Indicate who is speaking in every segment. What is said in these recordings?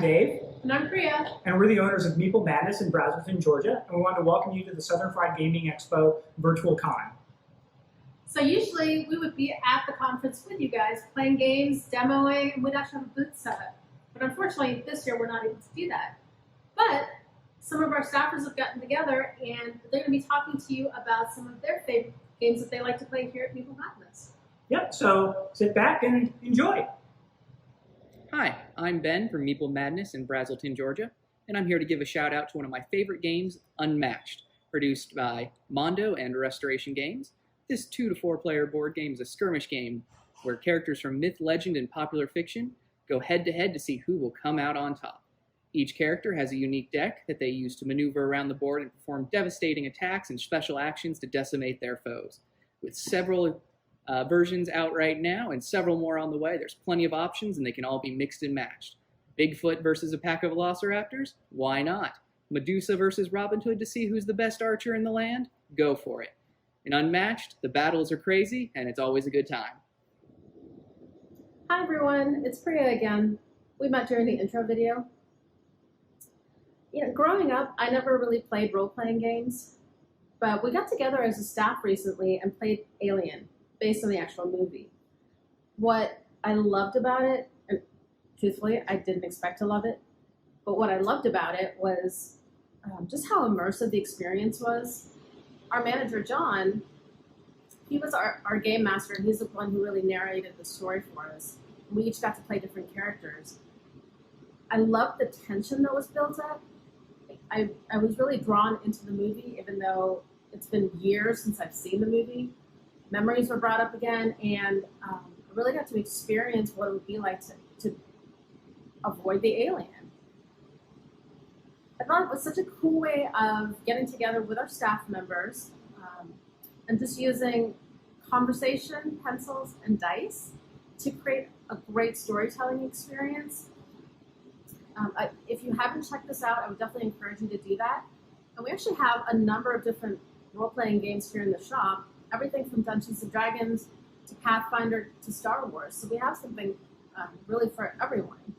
Speaker 1: Dave.
Speaker 2: And I'm Priya.
Speaker 1: And we're the owners of Meeple Madness in Braselton, Georgia. And we want to welcome you to the Southern Fried Gaming Expo Virtual Con.
Speaker 2: So usually we would be at the conference with you guys, playing games, demoing, and we'd actually have a booth set up. But unfortunately, this year we're not able to do that. But some of our staffers have gotten together and they're going to be talking to you about some of their favorite games that they like to play here at Meeple Madness.
Speaker 1: Yep, so sit back and enjoy.
Speaker 3: Hi, I'm Ben from Meeple Madness in Braselton, Georgia, and I'm here to give a shout out to one of my favorite games, Unmatched, produced by Mondo and Restoration Games. This 2 to 4 player board game is a skirmish game where characters from myth, legend, and popular fiction go head to head to see who will come out on top. Each character has a unique deck that they use to maneuver around the board and perform devastating attacks and special actions to decimate their foes. With several versions out right now and several more on the way, there's plenty of options and they can all be mixed and matched. Bigfoot versus a pack of velociraptors? Why not? Medusa versus Robin Hood to see who's the best archer in the land? Go for it. In Unmatched, the battles are crazy and it's always a good time.
Speaker 2: Hi everyone, it's Priya again. We met during the intro video. Growing up, I never really played role-playing games, but we got together as a staff recently and played Alien, based on the actual movie. What I loved about it, and truthfully, I didn't expect to love it, but what I loved about it was just how immersive the experience was. Our manager, John, he was our game master, and he's the one who really narrated the story for us. We each got to play different characters. I loved the tension that was built up. I was really drawn into the movie, even though it's been years since I've seen the movie. Memories were brought up again, and I really got to experience what it would be like to avoid the alien. I thought it was such a cool way of getting together with our staff members and just using conversation, pencils, and dice to create a great storytelling experience. If you haven't checked this out, I would definitely encourage you to do that. And we actually have a number of different role-playing games here in the shop, everything from Dungeons & Dragons to Pathfinder to Star Wars. So we have something really for everyone.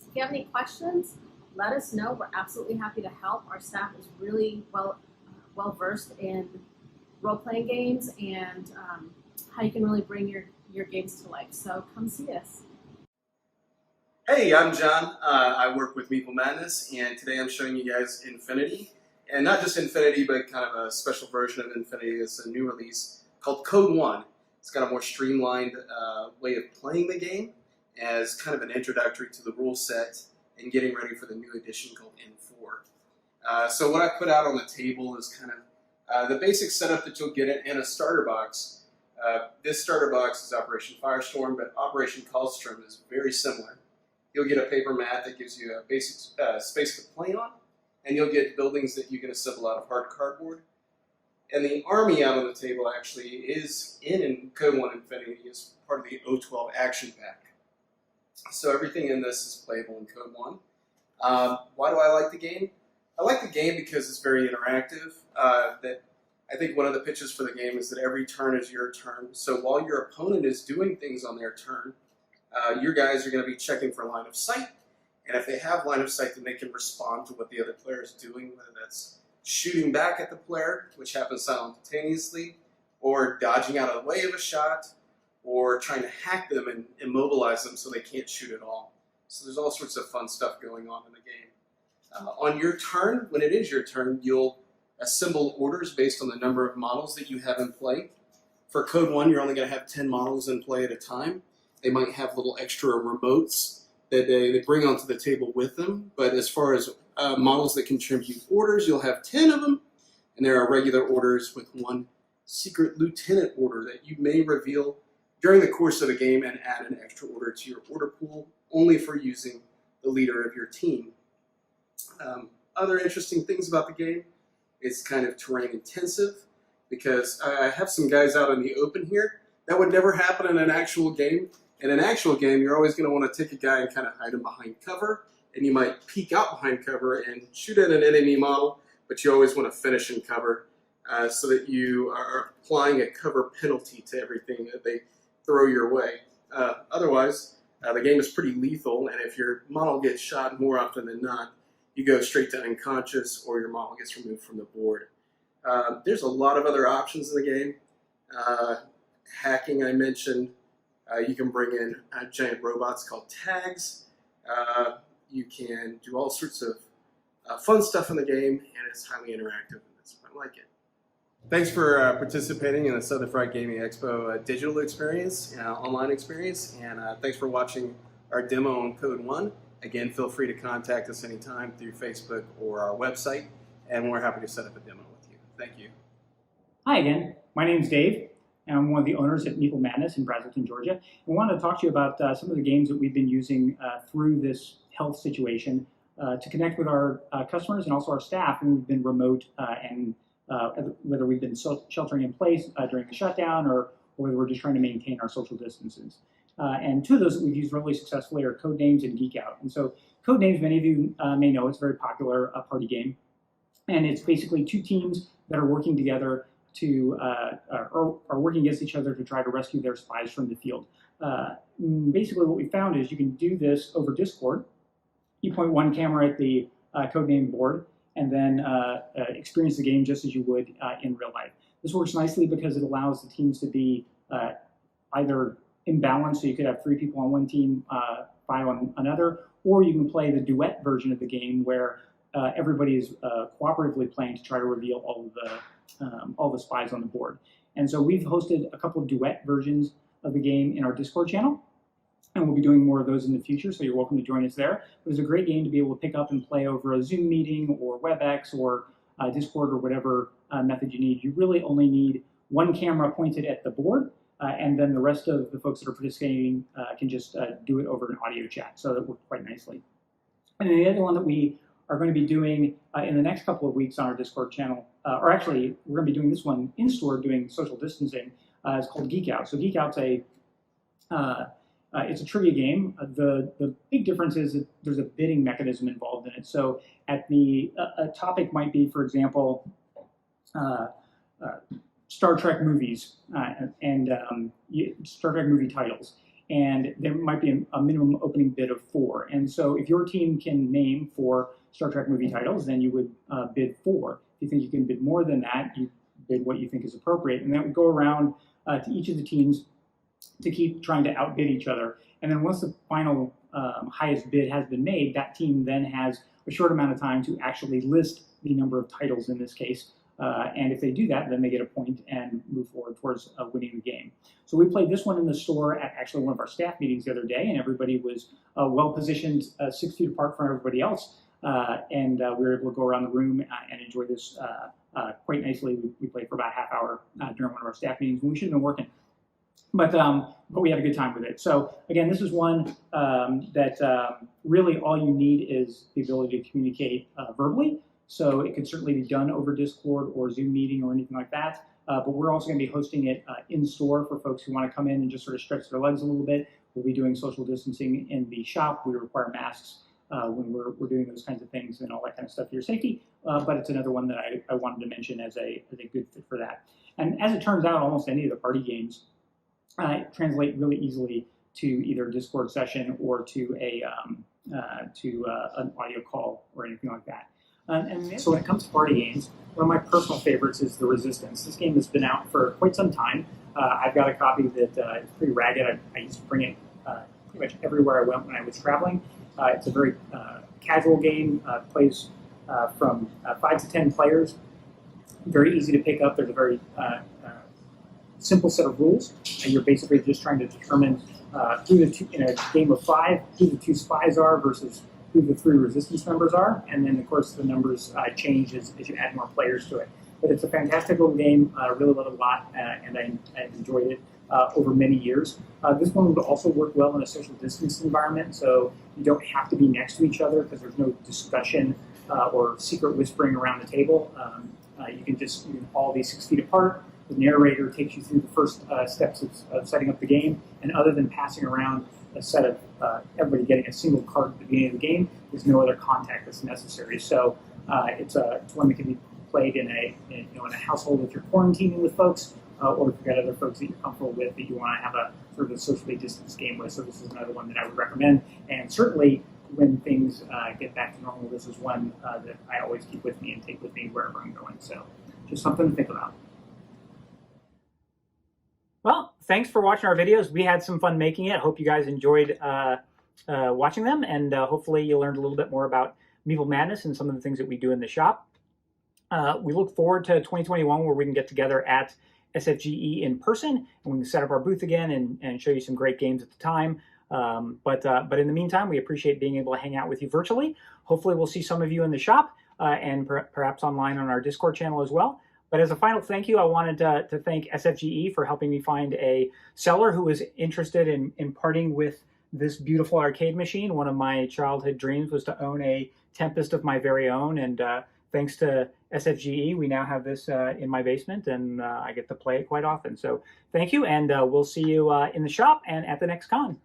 Speaker 2: If you have any questions, let us know. We're absolutely happy to help. Our staff is really well versed in role-playing games and how you can really bring your games to life. So come see us.
Speaker 4: Hey, I'm John. I work with Meeple Madness, and today I'm showing you guys Infinity. And not just Infinity, but kind of a special version of Infinity. It's a new release called Code 1. It's got a more streamlined way of playing the game as kind of an introductory to the rule set and getting ready for the new edition called N4. So what I put out on the table is kind of the basic setup that you'll get in a starter box. This starter box is Operation Firestorm, but Operation Callstrom is very similar. You'll get a paper mat that gives you a basic space to play on, and you'll get buildings that you can assemble out of hard cardboard. And the army out on the table actually is in Code 1 Infinity as part of the O12 action pack. So everything in this is playable in Code 1. Why do I like the game? I like the game because it's very interactive. I think one of the pitches for the game is that every turn is your turn. So while your opponent is doing things on their turn, your guys are going to be checking for line of sight, and if they have line of sight, then they can respond to what the other player is doing, whether that's shooting back at the player, which happens simultaneously, or dodging out of the way of a shot, or trying to hack them and immobilize them so they can't shoot at all. So there's all sorts of fun stuff going on in the game. On your turn, when it is your turn, you'll assemble orders based on the number of models that you have in play. For Code 1, you're only going to have 10 models in play at a time. They might have little extra remotes that they bring onto the table with them, but as far as models that contribute orders, you'll have 10 of them, and there are regular orders with one secret lieutenant order that you may reveal during the course of a game and add an extra order to your order pool, only for using the leader of your team. Other interesting things about the game, it's kind of terrain intensive, because I have some guys out in the open here. That would never happen in an actual game. In an actual game, you're always going to want to take a guy and kind of hide him behind cover, and you might peek out behind cover and shoot at an enemy model, but you always want to finish in cover so that you are applying a cover penalty to everything that they throw your way. Otherwise, The game is pretty lethal, and if your model gets shot more often than not, you go straight to unconscious or your model gets removed from the board. There's a lot of other options in the game. Hacking, I mentioned. You can bring in giant robots called tags. You can do all sorts of fun stuff in the game, and it's highly interactive, and that's why I like it. Thanks for participating in the Southern Fried Gaming Expo digital experience, online experience, and thanks for watching our demo on Code 1. Again, feel free to contact us anytime through Facebook or our website, and we're happy to set up a demo with you. Thank you.
Speaker 1: Hi again, my name's Dave, and I'm one of the owners at Meeple Madness in Braselton, Georgia. And we wanted to talk to you about some of the games that we've been using through this health situation to connect with our customers and also our staff, and we've been remote and whether we've been sheltering in place during the shutdown or whether we're just trying to maintain our social distances. And two of those that we've used really successfully are Codenames and Geek Out. And so Codenames, many of you may know, it's a very popular party game. And it's basically two teams that are working together to, are working against each other to try to rescue their spies from the field. Basically what we found is you can do this over Discord. You point one camera at the Codename board and then experience the game just as you would in real life. This works nicely because it allows the teams to be either imbalanced, so you could have 3 people on one team, 5 on another, or you can play the duet version of the game where everybody is cooperatively playing to try to reveal all the spies on the board. And so we've hosted a couple of duet versions of the game in our Discord channel, and we'll be doing more of those in the future, so you're welcome to join us there. But it's a great game to be able to pick up and play over a Zoom meeting or WebEx or Discord or whatever method you need. You really only need one camera pointed at the board, and then the rest of the folks that are participating can just do it over an audio chat, so that worked quite nicely. And then the other one that we are going to be doing in the next couple of weeks on our Discord channel, or actually we're going to be doing this one in store doing social distancing, is called Geek Out. So Geek Out's it's a trivia game. The big difference is that there's a bidding mechanism involved in it. So at a topic might be, for example, Star Trek movies and Star Trek movie titles. And there might be a minimum opening bid of 4. And so if your team can name 4 Star Trek movie titles, then you would bid 4. If you think you can bid more than that, you bid what you think is appropriate. And that would go around to each of the teams to keep trying to outbid each other. And then once the final highest bid has been made, that team then has a short amount of time to actually list the number of titles in this case. And if they do that, then they get a point and move forward towards winning the game. So we played this one in the store at actually one of our staff meetings the other day, and everybody was well positioned 6 feet apart from everybody else. And we were able to go around the room and enjoy this quite nicely. We played for about a half hour during one of our staff meetings, and we should have been working. But we had a good time with it. So again, this is one that really all you need is the ability to communicate verbally. So it could certainly be done over Discord or Zoom meeting or anything like that. But we're also going to be hosting it in store for folks who want to come in and just sort of stretch their legs a little bit. We'll be doing social distancing in the shop. We require masks when we're doing those kinds of things and all that kind of stuff for your safety. But it's another one that I wanted to mention as a good fit for that. And as it turns out, almost any of the party games translate really easily to either a Discord session or to an audio call or anything like that. So when it comes to party games, one of my personal favorites is The Resistance. This game has been out for quite some time. I've got a copy that is pretty ragged. I used to bring it pretty much everywhere I went when I was traveling. It's a very casual game. Plays from 5 to 10 players. Very easy to pick up. There's a very simple set of rules, and you're basically just trying to determine in a game of 5 who the 2 spies are versus who the 3 resistance members are, and then of course the numbers change as you add more players to it. But it's a fantastic little game. I really love it a lot, and I enjoyed it over many years. This one would also work well in a social distance environment, so you don't have to be next to each other because there's no discussion or secret whispering around the table. You can all be 6 feet apart. The narrator takes you through the first steps of setting up the game, and other than passing around a set of everybody getting a single card at the beginning of the game, there's no other contact that's necessary. So it's one that can be played in a household if you're quarantining with folks, or if you've got other folks that you're comfortable with that you want to have a sort of a socially distanced game with. So this is another one that I would recommend. And certainly when things get back to normal, this is one that I always keep with me and take with me wherever I'm going. So just something to think about. Well, thanks for watching our videos. We had some fun making it. Hope you guys enjoyed watching them, and hopefully you learned a little bit more about Meeple Madness and some of the things that we do in the shop. We look forward to 2021 where we can get together at SFGE in person, and we can set up our booth again and show you some great games at the time. But in the meantime, we appreciate being able to hang out with you virtually. Hopefully we'll see some of you in the shop and perhaps online on our Discord channel as well. But as a final thank you, I wanted to thank SFGE for helping me find a seller who was interested in parting with this beautiful arcade machine. One of my childhood dreams was to own a Tempest of my very own, and thanks to SFGE, we now have this in my basement, and I get to play it quite often. So thank you, and we'll see you in the shop and at the next con.